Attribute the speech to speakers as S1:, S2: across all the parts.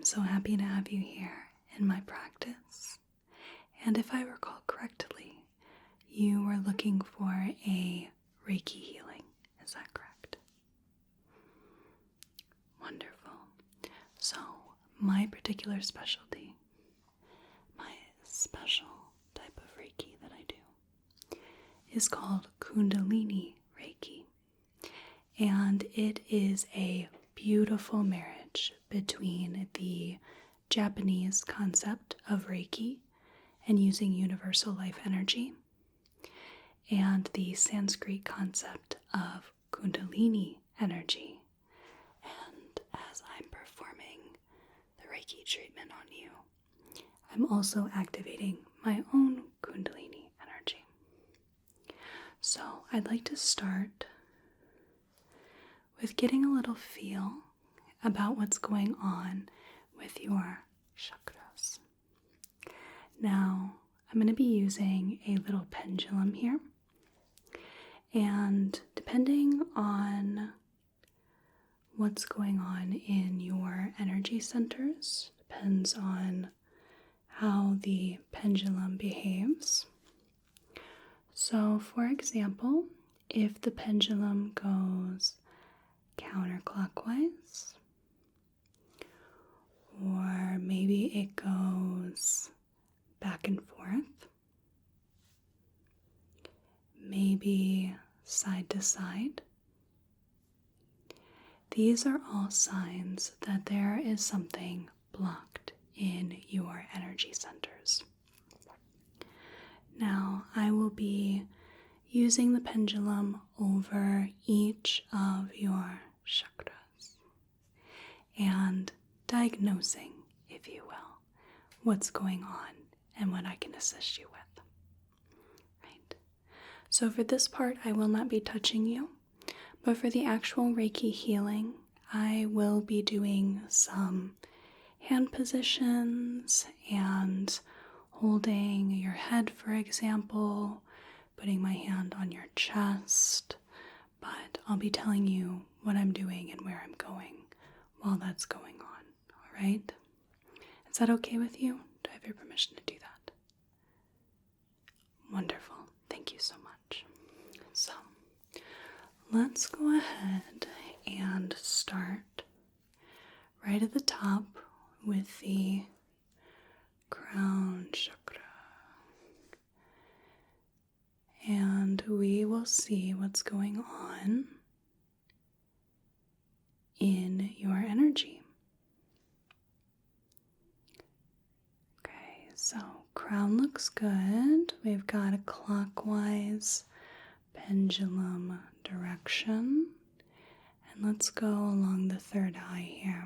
S1: so happy to have you here in my practice. And if I recall correctly, you were looking for a Reiki healing. Is that correct? Wonderful. So, my particular specialty, my special type of Reiki that I do, is called Kundalini Reiki. And it is a beautiful marriage between the Japanese concept of Reiki and using universal life energy and the Sanskrit concept of Kundalini energy. And as I'm performing the Reiki treatment on you, I'm also activating my own Kundalini energy. So I'd like to start with getting a little feel about what's going on with your chakras. Now, I'm going to be using a little pendulum here, and depending on what's going on in your energy centers, depends on how the pendulum behaves. So, for example, if the pendulum goes counterclockwise, or maybe it goes back and forth, maybe side to side, these are all signs that there is something blocked in your energy centers. Now, I will be using the pendulum over each of your chakras and diagnosing, if you will, what's going on and what I can assist you with. Right? So for this part, I will not be touching you, but for the actual Reiki healing, I will be doing some hand positions and holding your head, for example, putting my hand on your chest, but I'll be telling you what I'm doing and where I'm going while that's going on, all right? Is that okay with you? Do I have your permission to do that? Wonderful. Thank you so much. So, let's go ahead and start right at the top with the crown chakra. And we will see what's going on in your energy. Okay, so crown looks good. We've got a clockwise pendulum direction. And let's go along the third eye here.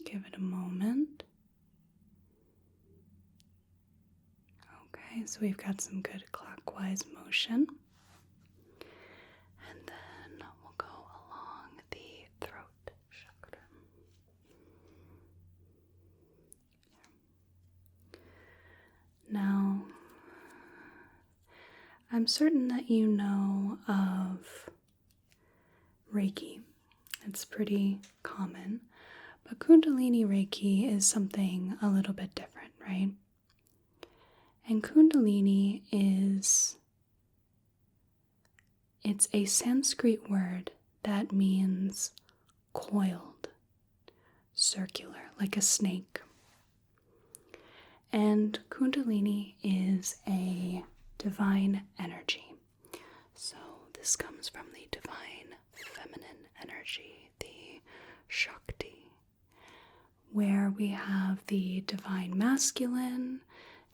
S1: Give it a moment. Okay, so we've got some good clockwise motion. And then we'll go along the throat chakra. Now, I'm certain that you know of Reiki. It's pretty common, but Kundalini Reiki is something a little bit different, right? And Kundalini it's a Sanskrit word that means coiled, circular, like a snake. And Kundalini is a divine energy. So this comes from the divine feminine energy, the Shakti, where we have the divine masculine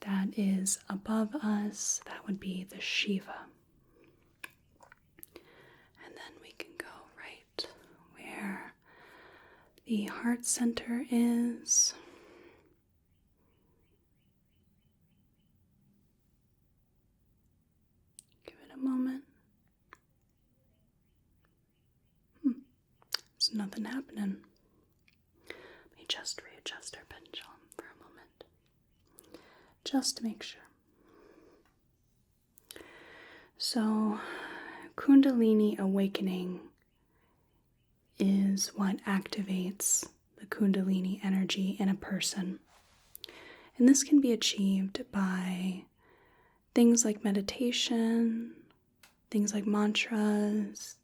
S1: that is above us. That would be the Shiva. And then we can go right where the heart center is. Give it a moment. There's nothing happening. Let me just readjust our pendulum for a moment, just to make sure. So, Kundalini awakening is what activates the Kundalini energy in a person. And this can be achieved by things like meditation, things like mantras,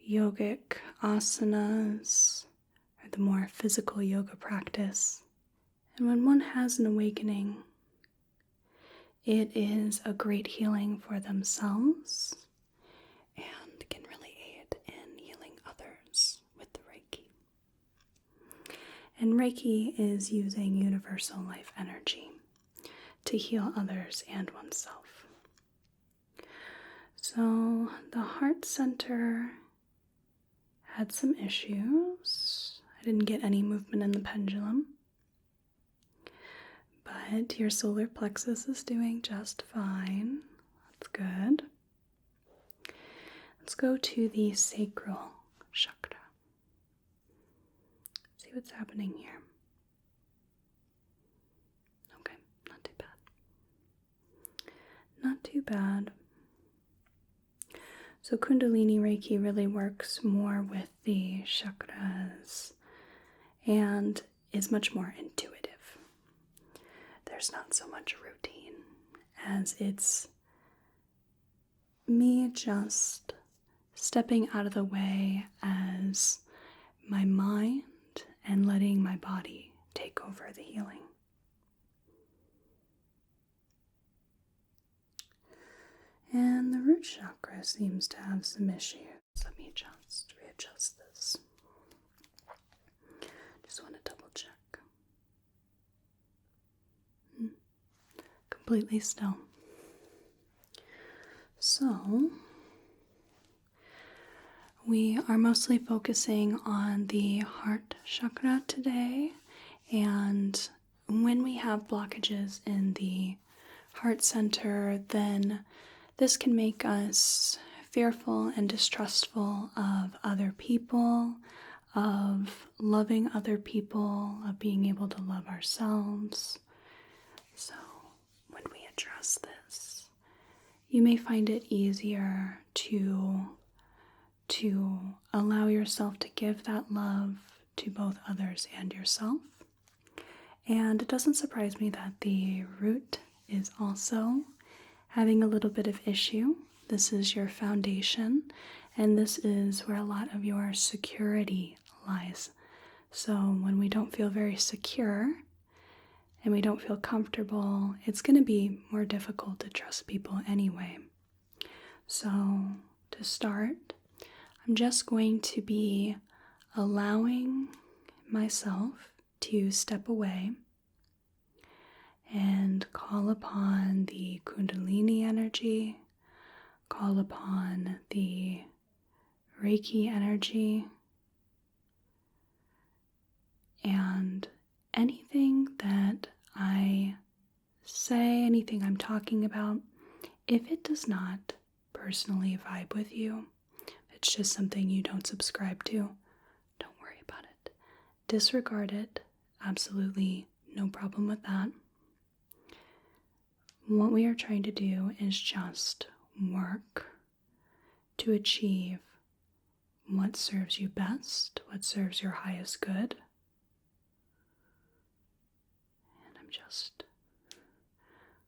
S1: yogic asanas, or the more physical yoga practice. And when one has an awakening, it is a great healing for themselves and can really aid in healing others with the Reiki. And Reiki is using universal life energy to heal others and oneself. So the heart center had some issues. I didn't get any movement in the pendulum, but your solar plexus is doing just fine. That's good. Let's go to the sacral chakra. See what's happening here. Okay, not too bad. Not too bad. So Kundalini Reiki really works more with the chakras and is much more intuitive. There's not so much routine as it's me just stepping out of the way as my mind and letting my body take over the healing. And the root chakra seems to have some issues. Let me just readjust this. Just want to double check. Completely still. So, we are mostly focusing on the heart chakra today, and when we have blockages in the heart center, then this can make us fearful and distrustful of other people, of loving other people, of being able to love ourselves. So when we address this, you may find it easier to allow yourself to give that love to both others and yourself. And it doesn't surprise me that the root is also having a little bit of issue. This is your foundation, and this is where a lot of your security lies. So when we don't feel very secure and we don't feel comfortable, it's going to be more difficult to trust people anyway. So to start, I'm just going to be allowing myself to step away and call upon the Kundalini energy, call upon the Reiki energy, and anything that I say, anything I'm talking about, if it does not personally vibe with you, if it's just something you don't subscribe to, don't worry about it. Disregard it. Absolutely no problem with that. What we are trying to do is just work to achieve what serves you best, what serves your highest good. And I'm just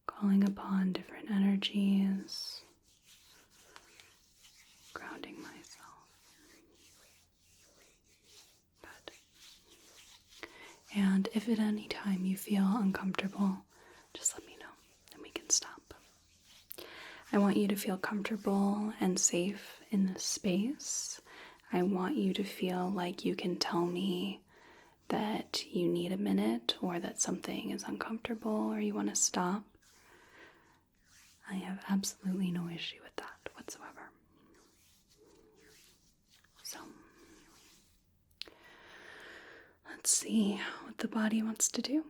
S1: calling upon different energies, grounding myself. Good. And if at any time you feel uncomfortable, just let me know. Stop. I want you to feel comfortable and safe in this space. I want you to feel like you can tell me that you need a minute or that something is uncomfortable or you want to stop. I have absolutely no issue with that whatsoever. So, let's see what the body wants to do.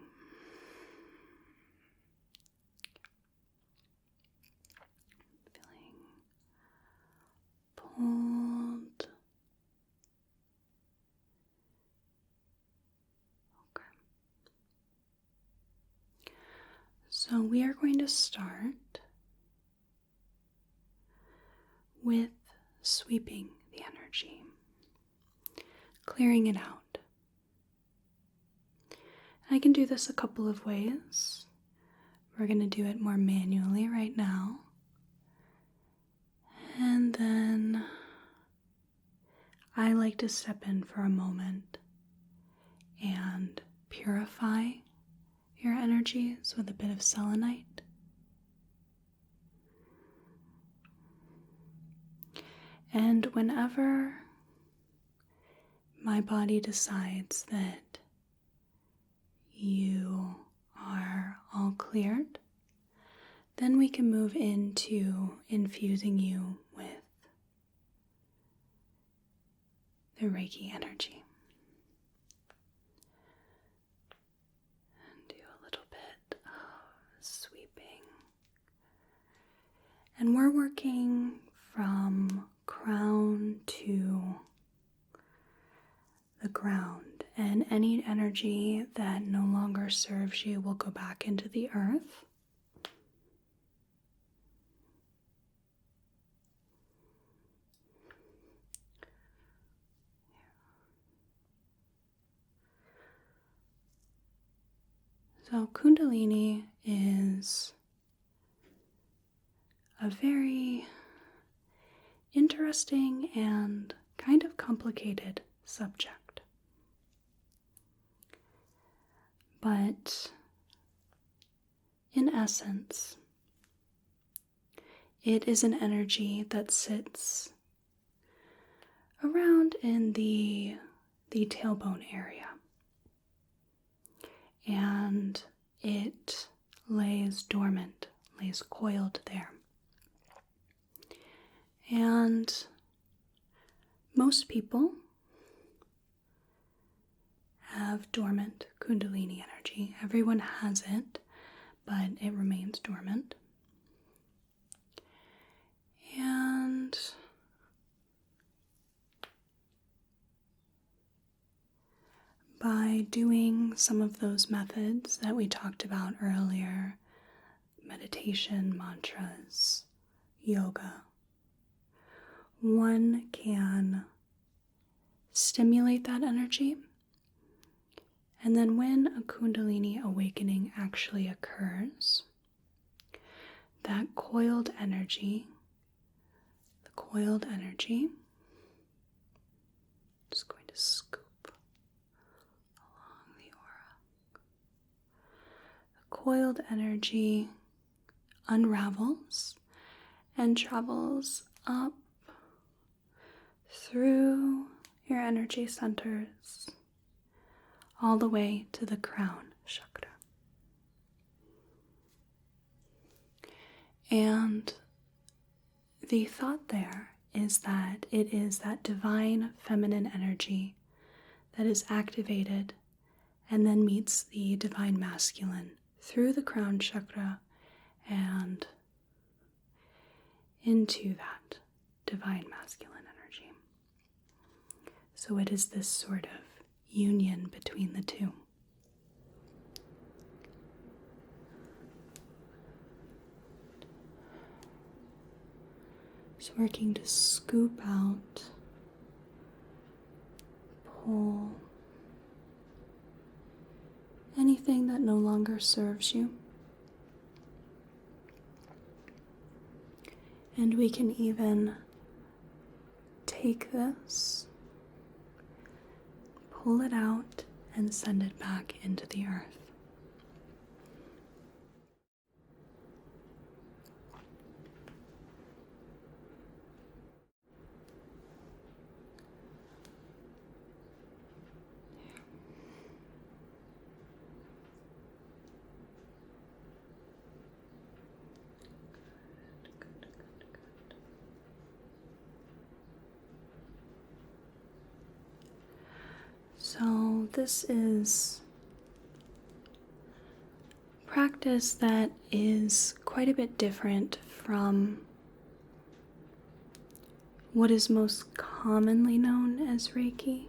S1: Hold. Okay. So we are going to start with sweeping the energy. clearing it out. I can do this a couple of ways. We're going to do it more manually right now. And then I like to step in for a moment and purify your energies with a bit of selenite. And whenever my body decides that you are all cleared, then we can move into infusing you with the Reiki energy. And do a little bit of sweeping. And we're working from crown to the ground, and any energy that no longer serves you will go back into the earth. So Kundalini is a very interesting and kind of complicated subject. But in essence, it is an energy that sits around in the tailbone area. And it lays dormant, lays coiled there. And most people have dormant Kundalini energy. Everyone has it, but it remains dormant. And by doing some of those methods that we talked about earlier, meditation, mantras, yoga, one can stimulate that energy. And then when a Kundalini awakening actually occurs, that coiled energy, just going to scoop along the aura. The coiled energy unravels and travels up through your energy centers all the way to the crown chakra. And the thought there is that it is that divine feminine energy that is activated and then meets the divine masculine through the crown chakra and into that divine masculine energy. So it is this sort of union between the two. Just working to scoop out, pull anything that no longer serves you. And we can even take this, pull it out, and send it back into the earth. So this is practice that is quite a bit different from what is most commonly known as Reiki,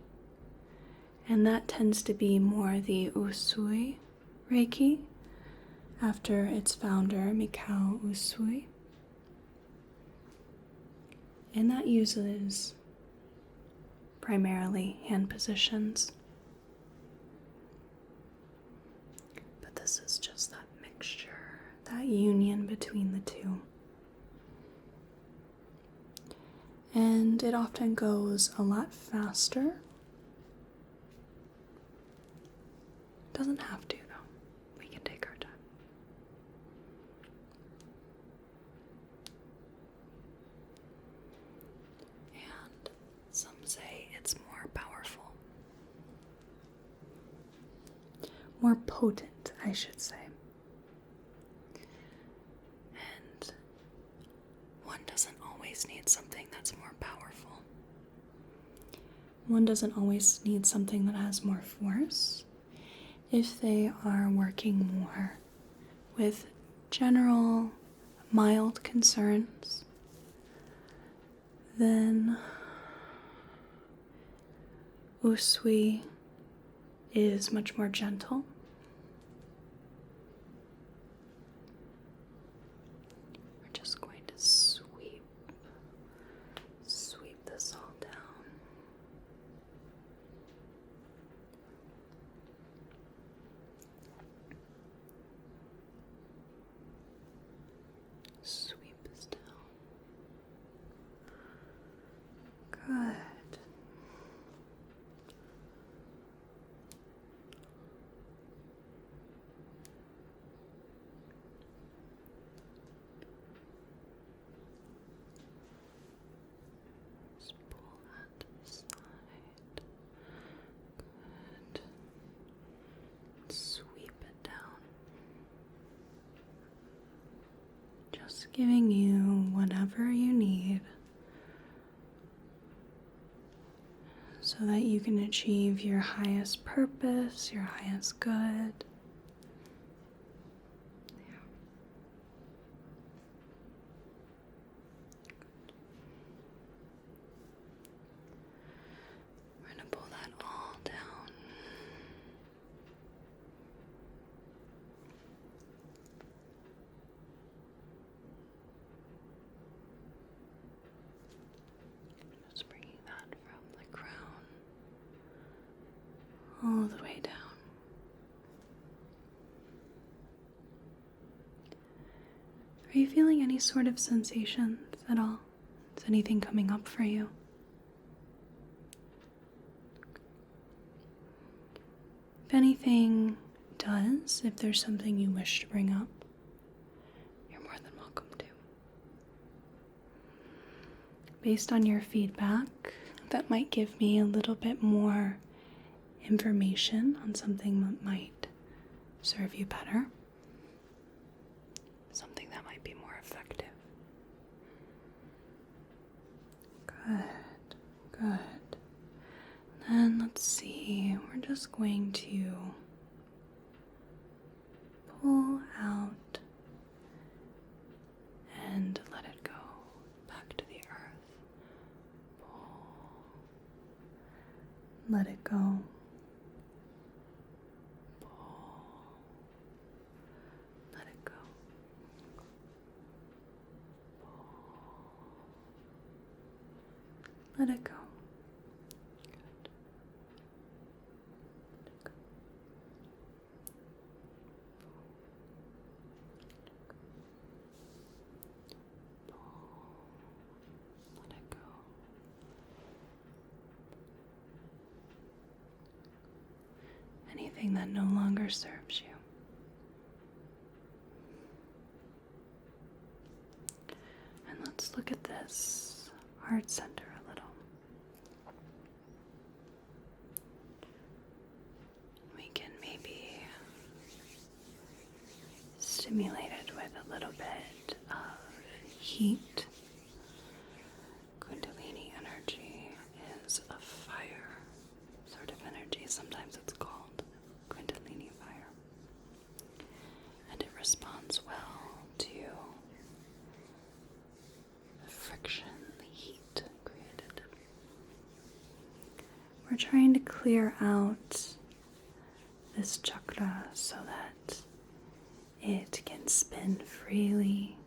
S1: and that tends to be more the Usui Reiki, after its founder, Mikao Usui. And that uses primarily hand positions. But this is just that mixture, that union between the two. And it often goes a lot faster. Doesn't have to, though. We can take our time. And some say it's more powerful. More potent, I should say. And one doesn't always need something that's more powerful. One doesn't always need something that has more force. If they are working more with general, mild concerns, then Usui is much more gentle. We're just going to sweep this all down. Sweep this down. Good. Just pull that to the side. Good. Sweep it down. Just giving you whatever you need so that you can achieve your highest purpose, your highest good. We're going to pull that all down. Just bringing that from the crown all the way down. Are you feeling any sort of sensations at all? Is anything coming up for you? If anything does, if there's something you wish to bring up, you're more than welcome to. Based on your feedback, that might give me a little bit more information on something that might serve you better, something that might be more effective. Good, good. Then let's see, we're just going to pull out and let it go back to the earth. Pull. Let it go. Let it go. Let it go. Good. Let it go. Let it go. Anything that no longer serves you. And let's look at this heart center a little. We can maybe stimulate it with a little bit of heat. Kundalini energy is a fire sort of energy. Sometimes it's called Kundalini fire. And it responds well to the friction, the heat created. We're trying to clear out this chakra so that it can spin freely.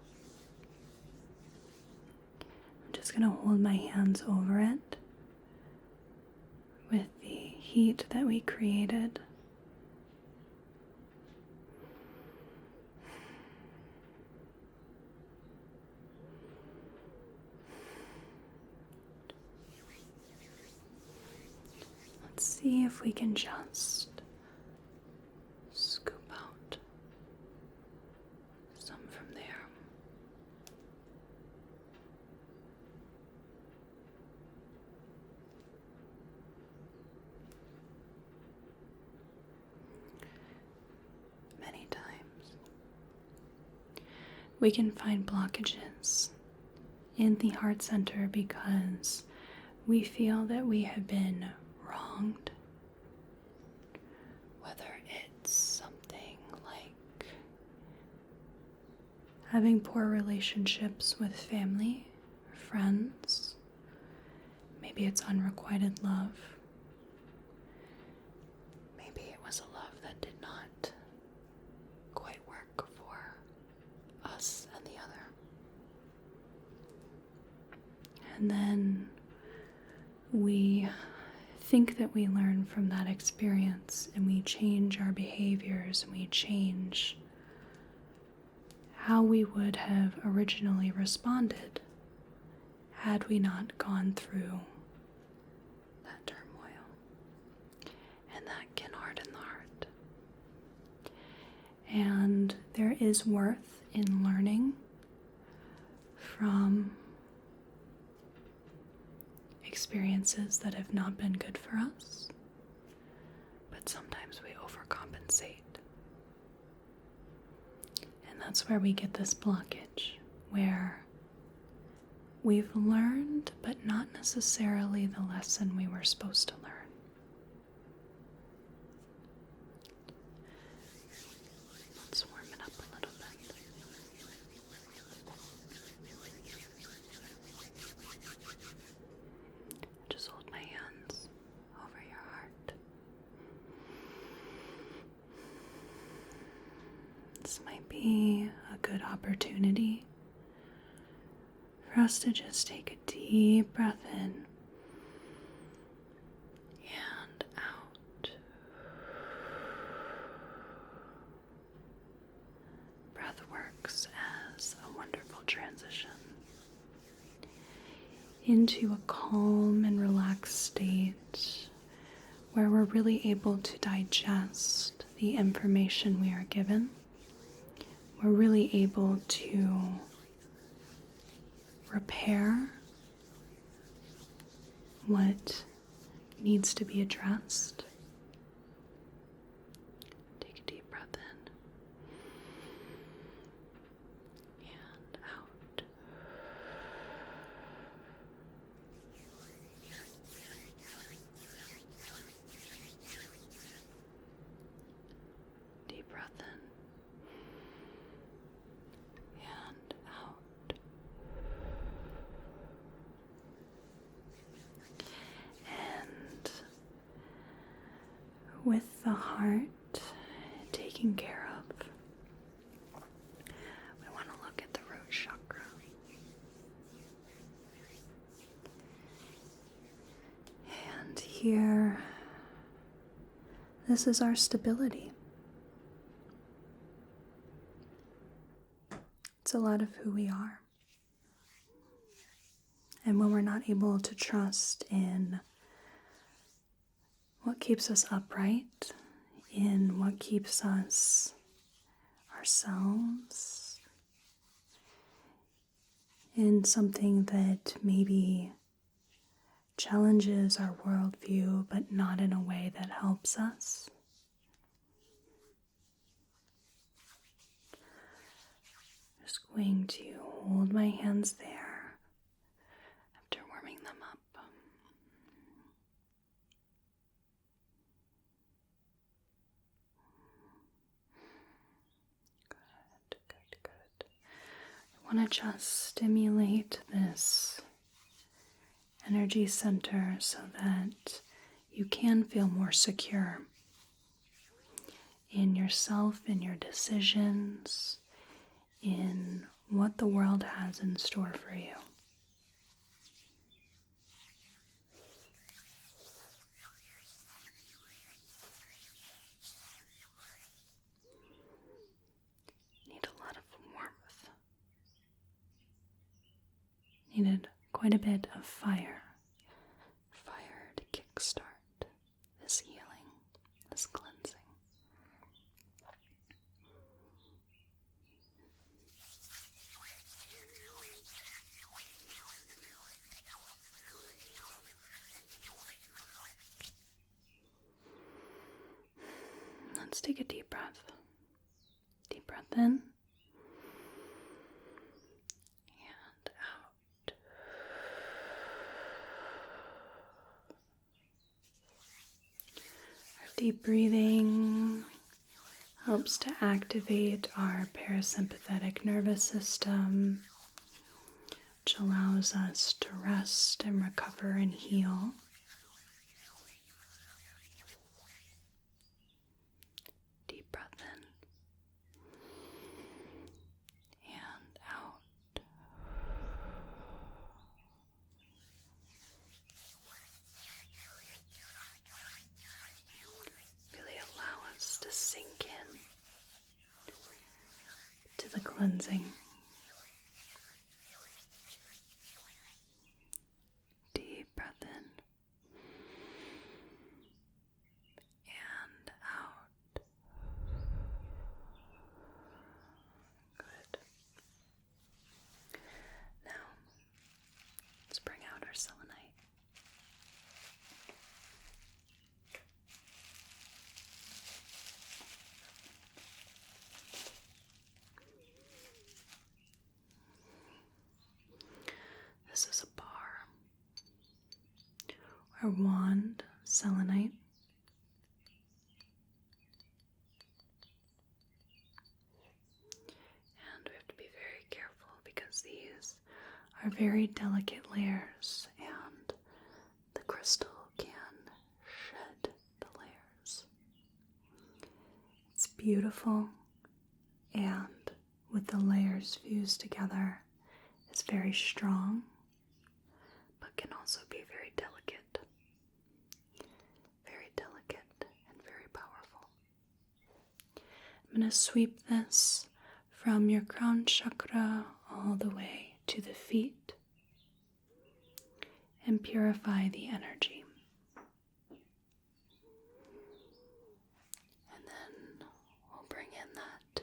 S1: I'm just going to hold my hands over it heat that we created. Let's see if we can just scoop out some from there. Many times we can find blockages in the heart center because we feel that we have been wronged, whether it's something like having poor relationships with family, friends, maybe it's unrequited love, maybe it was a love that did not quite work for us and the other. And then we think that we learn from that experience and we change our behaviors and we change how we would have originally responded had we not gone through that turmoil. And that can harden the heart. And there is worth in learning from experiences that have not been good for us, but sometimes we overcompensate. And that's where we get this blockage, where we've learned, but not necessarily the lesson we were supposed to learn. Let's warm it up a little bit. Just hold my hands over your heart. This might be a good opportunity for us to just take a deep breath in and out. Breath works as a wonderful transition into a calm and relaxed state where we're really able to digest the information we are given. We're really able to repair what needs to be addressed. Take a deep breath in and out. Deep breath in and out. And with the heart taken care of, we want to look at the root chakra. And here, this is our stability. It's a lot of who we are. And when we're not able to trust in what keeps us upright, in what keeps us ourselves, in something that maybe challenges our worldview, but not in a way that helps us, just going to hold my hands there after warming them up. Good. I want to just stimulate this energy center so that you can feel more secure in yourself, in your decisions, in what the world has in store for you. needed quite a bit of fire to kickstart this healing, this cleansing. Let's take a deep breath. Deep breath in and out. Our deep breathing helps to activate our parasympathetic nervous system, which allows us to rest and recover and heal. Deep breath in and out. Really allow us to sink in to the cleansing. Deep breath in and out. Good. Now, let's bring out our selenite. This is a bar or wand selenite. And we have to be very careful because these are very delicate layers and the crystal can shed the layers. It's beautiful, and with the layers fused together, it's very strong, but can also be very delicate and very powerful. I'm going to sweep this from your crown chakra all the way to the feet and purify the energy. And then we'll bring in that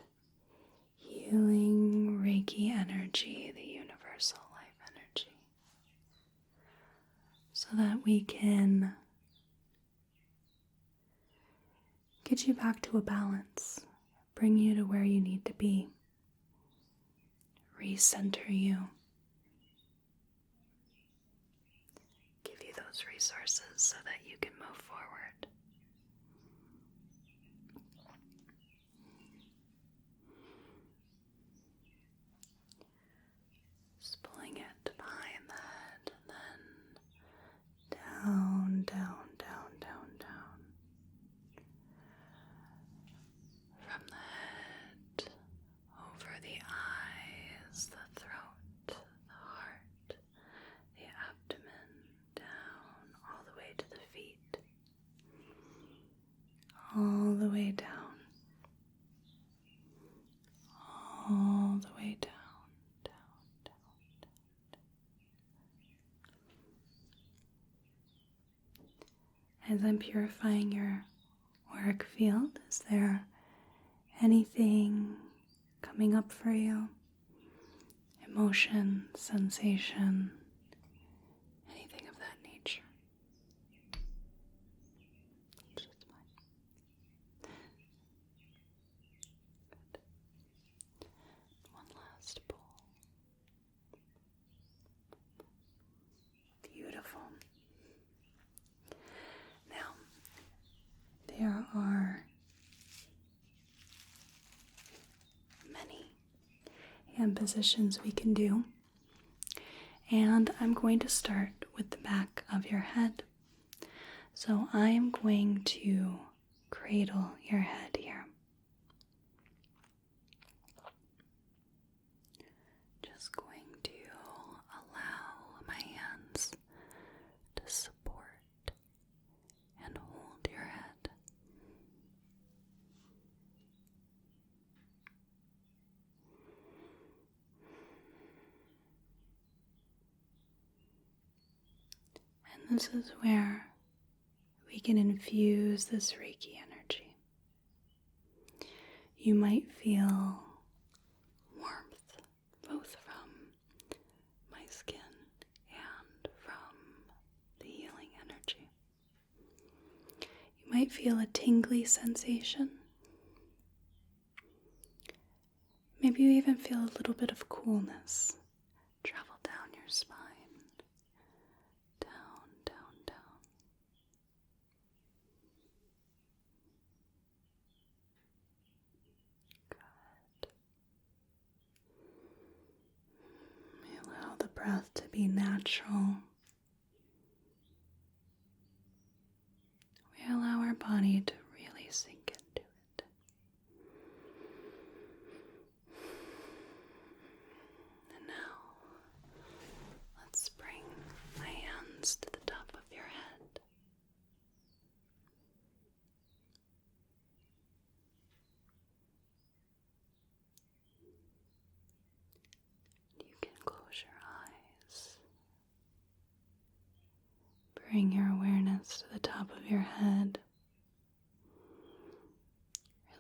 S1: healing Reiki energy, the universal life energy, so that we can get you back to a balance, bring you to where you need to be, recenter you, give you those resources so that you can move forward. Just pulling it behind the head and then down, down, down, down, down. From the head, over the eyes, the throat, the heart, the abdomen, down, all the way to the feet, all the way down, all the way down. As I'm purifying your auric field, is there anything coming up for you? Emotion, sensation, anything of that nature? Just fine. Good. One last pull. Beautiful. Now, there are many hand positions we can do, and I'm going to start with the back of your head. So I am going to cradle your head here. Just going to allow my hands to support and hold your head. And this is where we can infuse this Reiki energy. You might feel warmth both from my skin and from the healing energy. You might feel a tingly sensation. Maybe you even feel a little bit of coolness travel down your spine. Down, down, down. Good. We allow the breath to be natural. We allow our body to really sink into it. And now, let's bring my hands to the top of your head. You can close your eyes. Bring your awareness to the top of your head.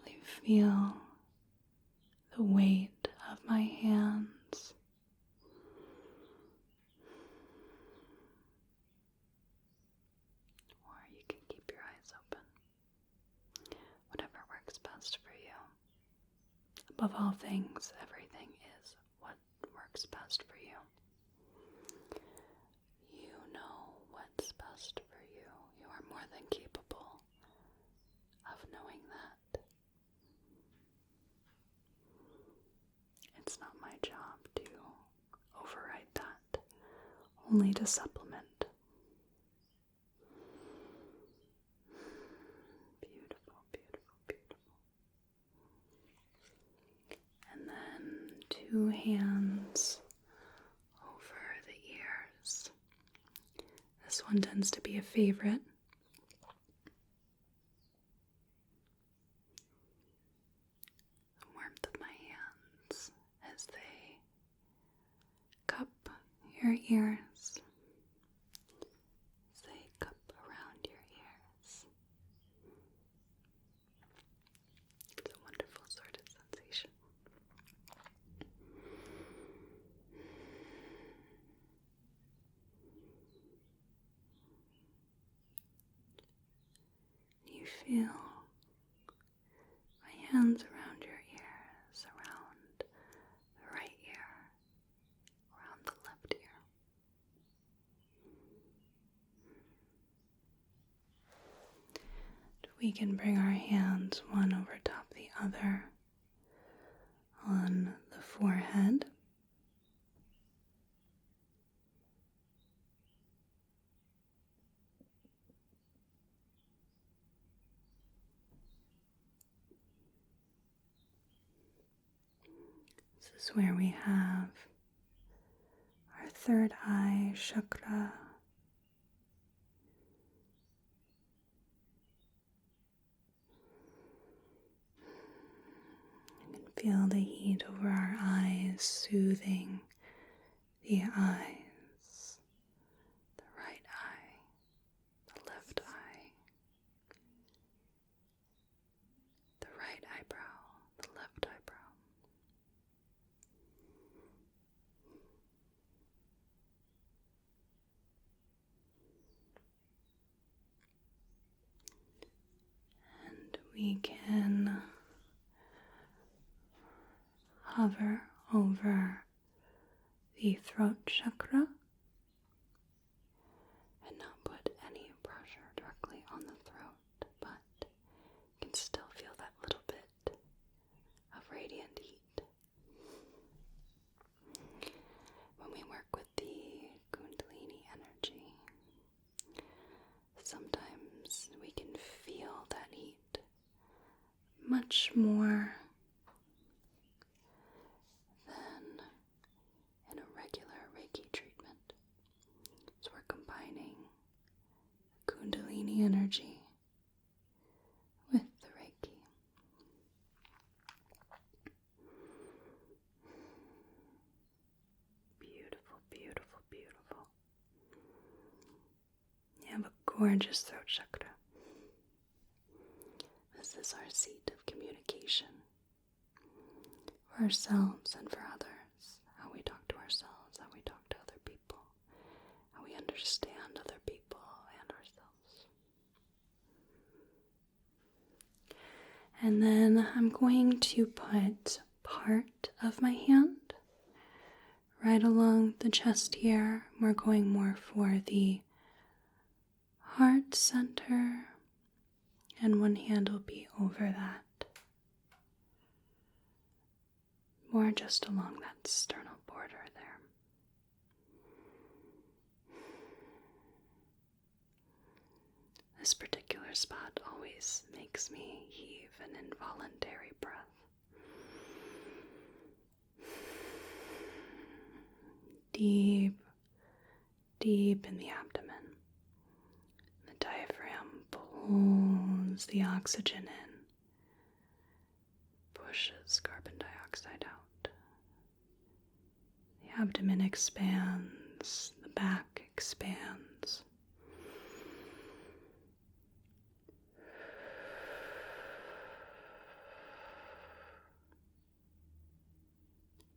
S1: Really feel the weight of my hands. Or you can keep your eyes open. Whatever works best for you. Above all things, everything is what works best for you. You know what's best for you. You are more than capable of knowing that. It's not my job to override that, only to supplement. Beautiful, beautiful, beautiful. And then 2 hands over the ears. This one tends to be a favorite. The warmth of my hands as they cup your ears, as they cup around your ears. It's a wonderful sort of sensation. You feel my hands around your ears, around the right ear, around the left ear. We can bring our hands one over top the other on the forehead. This is where we have our third eye chakra. You can feel the heat over our eyes, soothing the eyes, the right eye, the left eye, the right eyebrow, the left eyebrow. And we can hover over the throat chakra and not put any pressure directly on the throat, but you can still feel that little bit of radiant heat. When we work with the Kundalini energy, sometimes we can feel that heat much more than in a regular Reiki treatment. So we're combining Kundalini energy with the Reiki. Beautiful, beautiful, beautiful. gorgeous throat chakra. This is our seat of communication for ourselves and for others. How we talk to ourselves, how we talk to other people, how we understand other people and ourselves. And then I'm going to put part of my hand right along the chest here. We're going more for the heart center, and one hand will be over that, more just along that sternal border there. This particular spot always makes me heave an involuntary breath. Deep, deep in the abdomen. The diaphragm pulls the oxygen in, pushes carbon dioxide out. The abdomen expands, the back expands.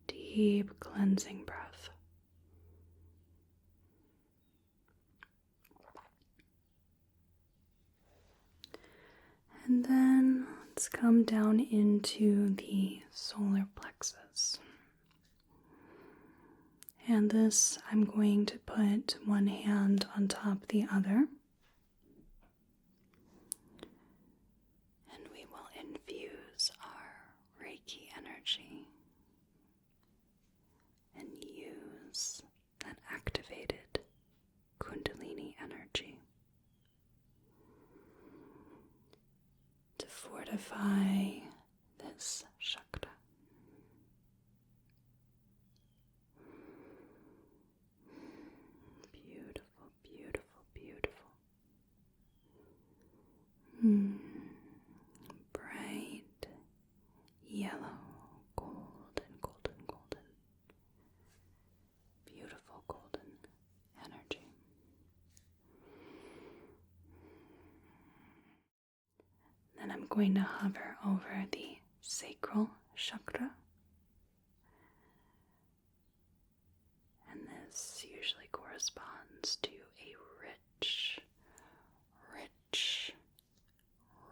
S1: Deep cleansing breath. And then let's come down into the solar plexus. And this, I'm going to put one hand on top of the other. And we will infuse our Reiki energy and use that activated Kundalini energy to fortify this chakra. Beautiful, beautiful, beautiful. Bright yellow, golden, golden, golden. Beautiful golden energy. Then I'm going to hover over the sacral chakra. And this usually corresponds to a rich,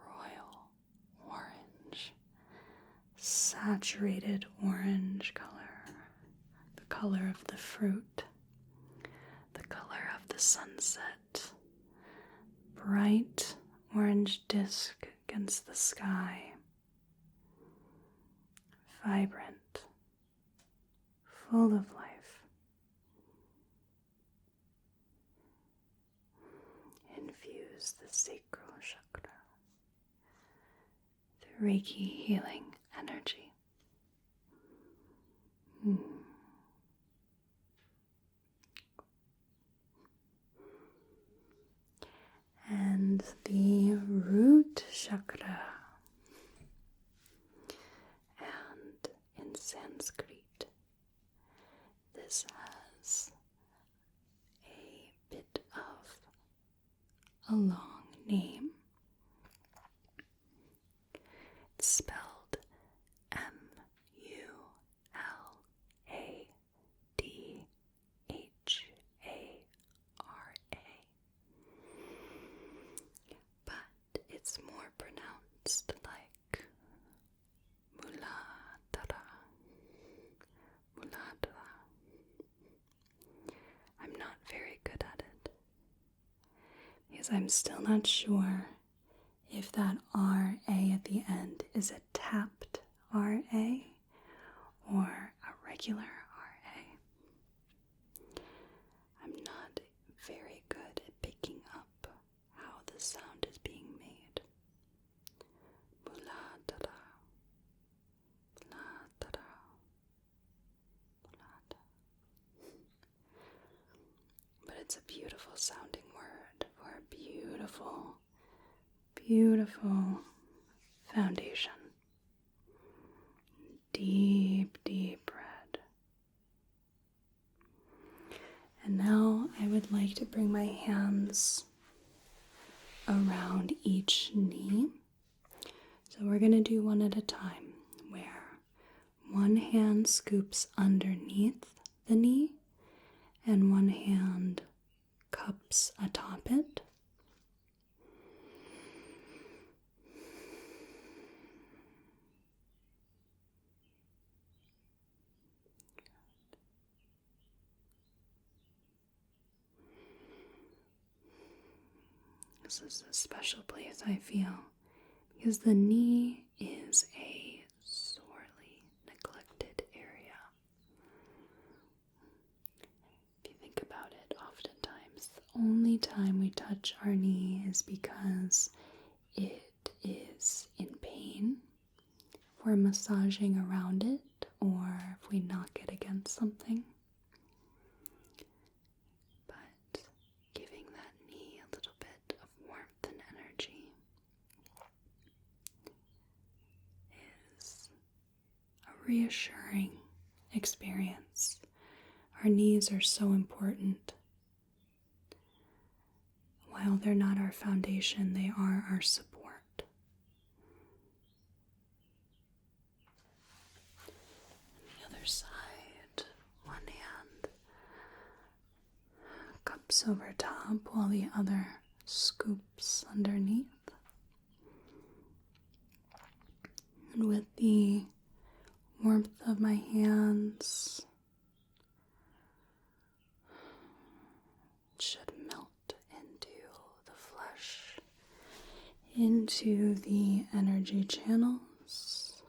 S1: royal orange, saturated orange color, the color of the fruit, the color of the sunset, bright orange disc against the sky, vibrant, full of life. Infuse the sacral chakra, the Reiki healing energy. And the root chakra. And in Sanskrit, this has a bit of a long name. It's spelled Muladhara. But it's more pronounced like Muladhara. I'm not very good at it because I'm still not sure if that RA at the end is a tapped RA or a regular RA. I'm not very good at picking up how the sound is being made. Muladhara. But it's a beautiful sounding word for a beautiful, beautiful foundation. Deep, deep red. And now I would like to bring my hands around each knee. So we're going to do one at a time, where one hand scoops underneath the knee and one hand cups atop it. This is a special place, I feel, because the knee is a sorely neglected area. If you think about it, oftentimes the only time we touch our knee is because it is in pain. If we're massaging around it, or if we knock it against something. But giving that knee a little bit of warmth and energy is a reassuring experience. Our knees are so important. While they're not our foundation, they are our support. On the other side, one hand cups over top while the other scoops underneath. And with the warmth of my hands, it should melt into the flesh, into the energy channels.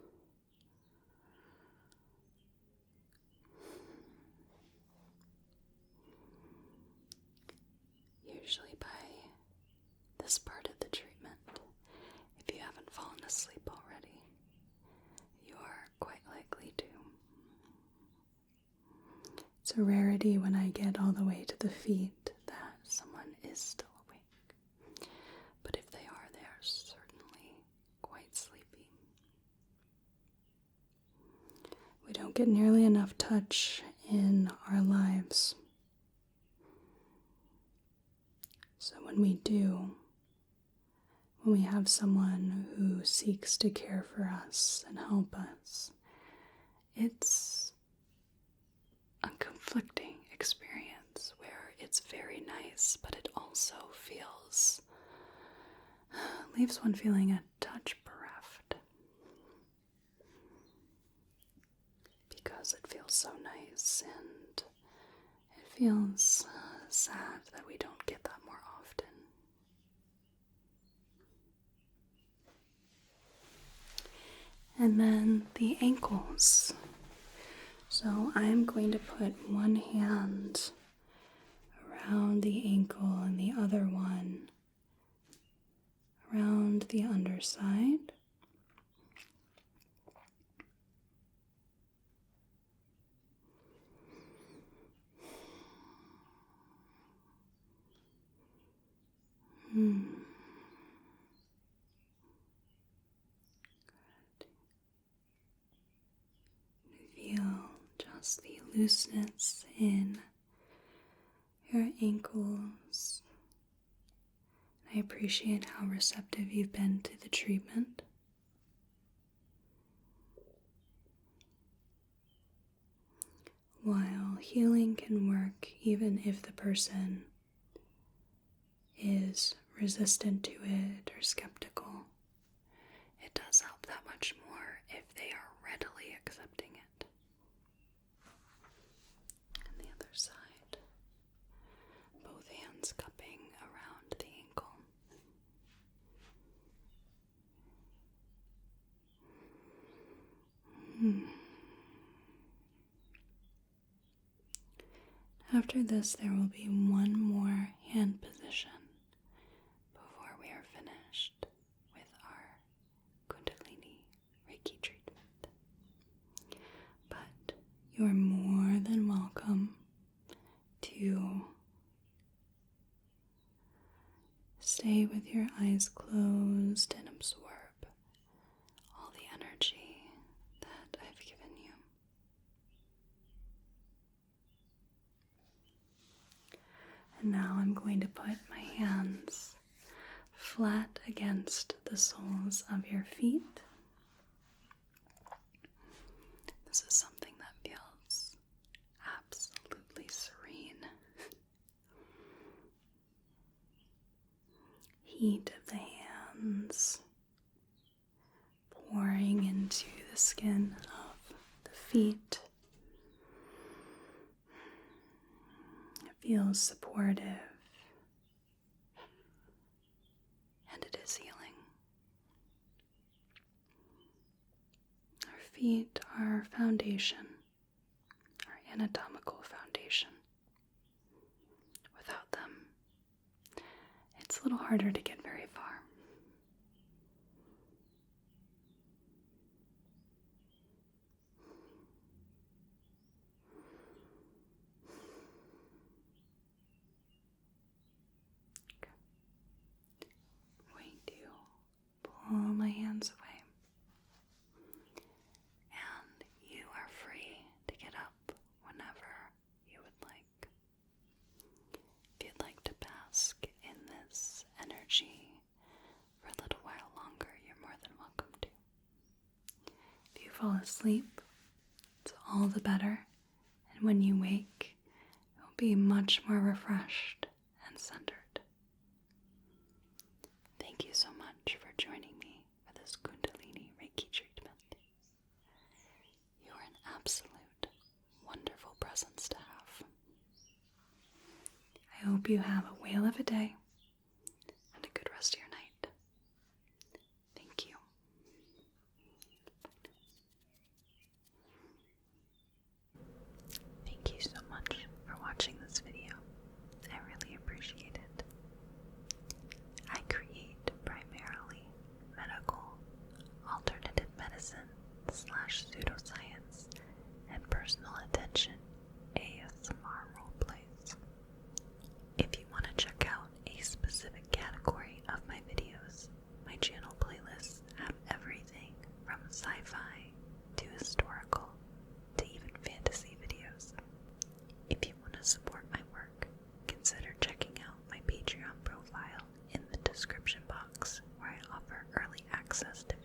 S1: Usually by this part of the treatment, if you haven't fallen asleep already, you are quite likely to. It's a rarity when I get all the way to the feet that someone is still awake. But if they are certainly quite sleepy. We don't get nearly enough touch in our lives. So when we do, when we have someone who seeks to care for us and help us, it's a conflicting experience where it's very nice, but it also leaves one feeling a touch bereft, because it feels so nice, and it feels sad that we don't get that more often. And then the ankles. So I'm going to put one hand around the ankle and the other one around the underside. Good. Feel just the looseness in your ankles. I appreciate how receptive you've been to the treatment. While healing can work even if the person is resistant to it or skeptical, it does help that much more if they are readily accepting it. And the other side, both hands cupping around the ankle. After this, there will be one more hand position before we are finished with our Kundalini Reiki treatment. But you are more than welcome to stay with your eyes closed and absorb all the energy that I've given you. And now I'm going to put my hands flat against the soles of your feet. This is something that feels absolutely serene. Heat of the hands pouring into the skin of the feet. It feels supportive, and it is healing. Our feet are our foundation, our anatomical foundation. Without them, it's a little harder to get very far. Pull my hands away, and you are free to get up whenever you would like. If you'd like to bask in this energy for a little while longer, you're more than welcome to. If you fall asleep, it's all the better, and when you wake, you'll be much more refreshed and centered. Thank you so much for joining me for this Kundalini Reiki treatment. You are an absolute wonderful presence to have. I hope you have a whale of a day and a good rest of your night. Thank you. Thank you so much for watching this video. I really appreciate it. I create primarily medical, alternative medicine / pseudoscience, and personal attention ASMR roleplays. If you want to check out a specific category of my videos, my channel playlists have everything from sci-fi to historical to even fantasy videos. If you want to support my work, consider checking out my Patreon profile in the description box, where I offer early access to